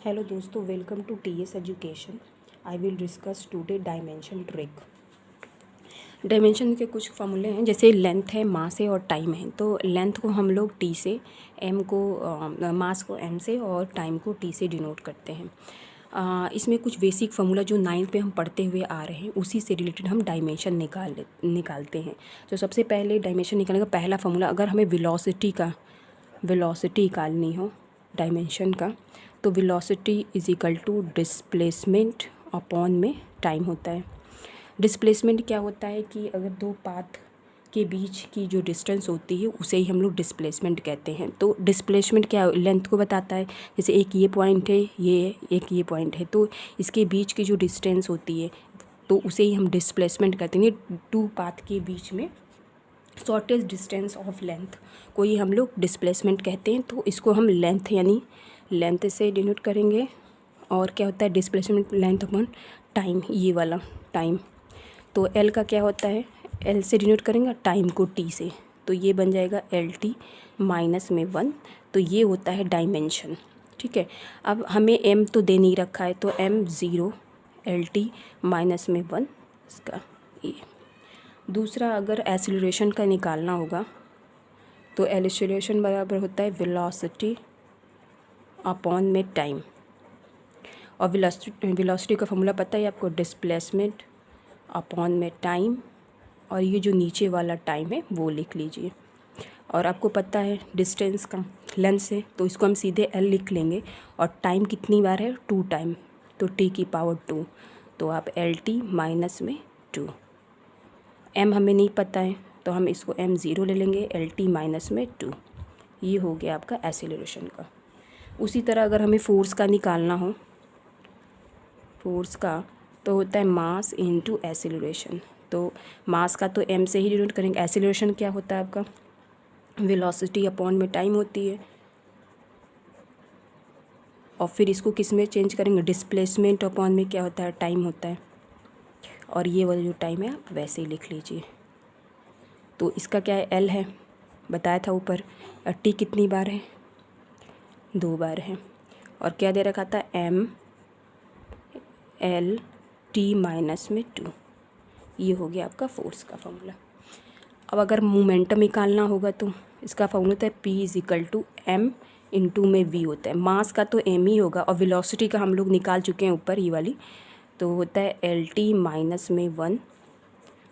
Hello दोस्तों, welcome to TS education. I will discuss today dimension trick. Dimension के कुछ फॉर्मूले हैं, जैसे लेंथ है, मास है और टाइम है। तो लेंथ को हम लोग टी से, एम को मास को एम से और टाइम को टी से डिनोट करते हैं। इसमें कुछ बेसिक फार्मूला जो 9th पे हम पढ़ते हुए आ रहे हैं, उसी से रिलेटेड हम डायमेंशन निकालते हैं। तो सबसे पहले डायमेंशन निकालने का पहला फार्मूला, अगर हमें वेलोसिटी निकालनी हो डायमेंशन का, तो velocity is equal to displacement upon में टाइम होता है। डिस्प्लेसमेंट क्या होता है कि अगर दो पाथ के बीच की जो डिस्टेंस होती है उसे ही हम लोग डिस्प्लेसमेंट कहते हैं। तो डिस्प्लेसमेंट क्या लेंथ को बताता है। जैसे एक ये पॉइंट है, एक ये पॉइंट है, तो इसके बीच की जो डिस्टेंस होती है तो उसे ही हम डिस्प्लेसमेंट कहते हैं। टू पाथ के बीच में शॉर्टेस्ट डिस्टेंस ऑफ लेंथ को ही हम लोग डिस्प्लेसमेंट कहते हैं। तो इसको हम लेंथ यानी लेंथ से डिनोट करेंगे। और क्या होता है डिस्प्लेसमेंट लेंथ अपॉन टाइम, ये वाला टाइम। तो एल का क्या होता है, एल से डिनोट करेंगे टाइम को टी से, तो ये बन जाएगा एल टी माइनस में 1। तो ये होता है डायमेंशन। ठीक है, अब हमें एम तो दे नहीं रखा है, तो एम 0, एल टी माइनस में 1 इसका ये। दूसरा, अगर एक्सीलरेशन का निकालना होगा तो एक्सीलरेशन बराबर होता है वेलोसिटी अपॉन में टाइम। और वेलोसिटी का फॉर्मूला पता है आपको, डिस्प्लेसमेंट अपॉन में टाइम, और ये जो नीचे वाला टाइम है वो लिख लीजिए। और आपको पता है डिस्टेंस का लेंथ से, तो इसको हम सीधे एल लिख लेंगे। और टाइम कितनी बार है, 2 टाइम, तो टी की पावर 2, तो आप एल टी माइनस में 2। एम हमें नहीं पता है तो हम इसको एम 0 ले लेंगे, एल टी माइनस में 2। ये हो गया आपका एक्सीलरेशन का। उसी तरह अगर हमें फोर्स का निकालना हो, फोर्स का तो होता है मास इनटू एक्सीलरेशन। तो मास का तो एम से ही डिनोट करेंगे। एक्सीलरेशन क्या होता है आपका, वेलोसिटी अपॉन में टाइम होती है। और फिर इसको किस में चेंज करेंगे, डिस्प्लेसमेंट अपॉन में क्या होता है, टाइम होता है। और ये वाला जो टाइम है आप वैसे ही लिख लीजिए। तो इसका क्या है, एल है, बताया था ऊपर। टी कितनी बार है, 2 बार है। और क्या दे रखा था, एम एल टी माइनस में 2। ये हो गया आपका फोर्स का फॉर्मूला। अब अगर मोमेंटम निकालना होगा तो इसका फॉर्मूला होता है P is equal to M into में वी होता है। मास का तो एम ही होगा, और वेलोसिटी का हम लोग निकाल चुके हैं ऊपर ये वाली, तो होता है एल टी माइनस में 1।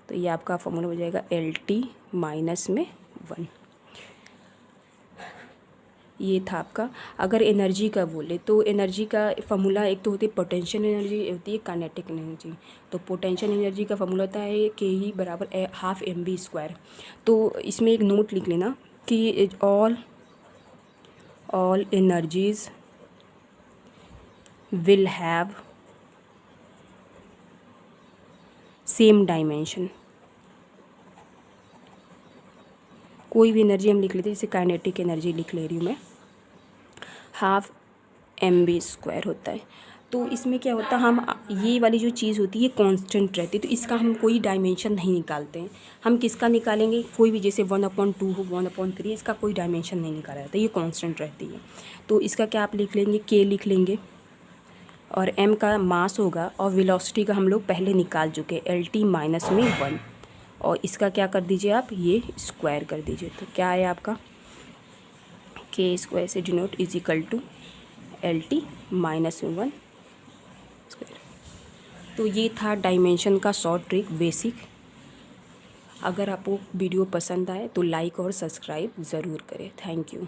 तो ये आपका फॉर्मूला हो जाएगा एल टी माइनस में 1। ये था आपका। अगर एनर्जी का बोले तो एनर्जी का फॉर्मूला एक तो होती है पोटेंशियल एनर्जी, होती है काइनेटिक एनर्जी। तो पोटेंशियल एनर्जी का फॉर्मूला होता है के ही बराबर हाफ एम बी स्क्वायर। तो इसमें एक नोट लिख लेना कि all energies will have same dimension. कोई भी एनर्जी हम लिख लेते हैं, जैसे काइनेटिक एनर्जी लिख ले रही हूँ मैं, हाफ एम बी स्क्वायर होता है। तो इसमें क्या होता है, हम ये वाली जो चीज़ होती है कांस्टेंट रहती है, तो इसका हम कोई डायमेंशन नहीं निकालते हैं। हम किसका निकालेंगे, कोई भी, जैसे 1/2 हो, 1/3, इसका कोई डायमेंशन नहीं निकाला जाता, ये कांस्टेंट रहती है। तो इसका क्या आप लिख लेंगे, के लिख लेंगे। और एम का मास होगा, और वेलोसिटी का हम लोग पहले निकाल चुके, एल टी माइनस में 1। और इसका क्या कर दीजिए आप, ये स्क्वायर कर दीजिए। तो क्या है आपका, के स्क्वायर से denote is equal to L T minus में 1 स्क्वायर। तो ये था डायमेंशन का शॉर्ट ट्रिक बेसिक। अगर आपको वीडियो पसंद आए तो लाइक और सब्सक्राइब ज़रूर करें। Thank you.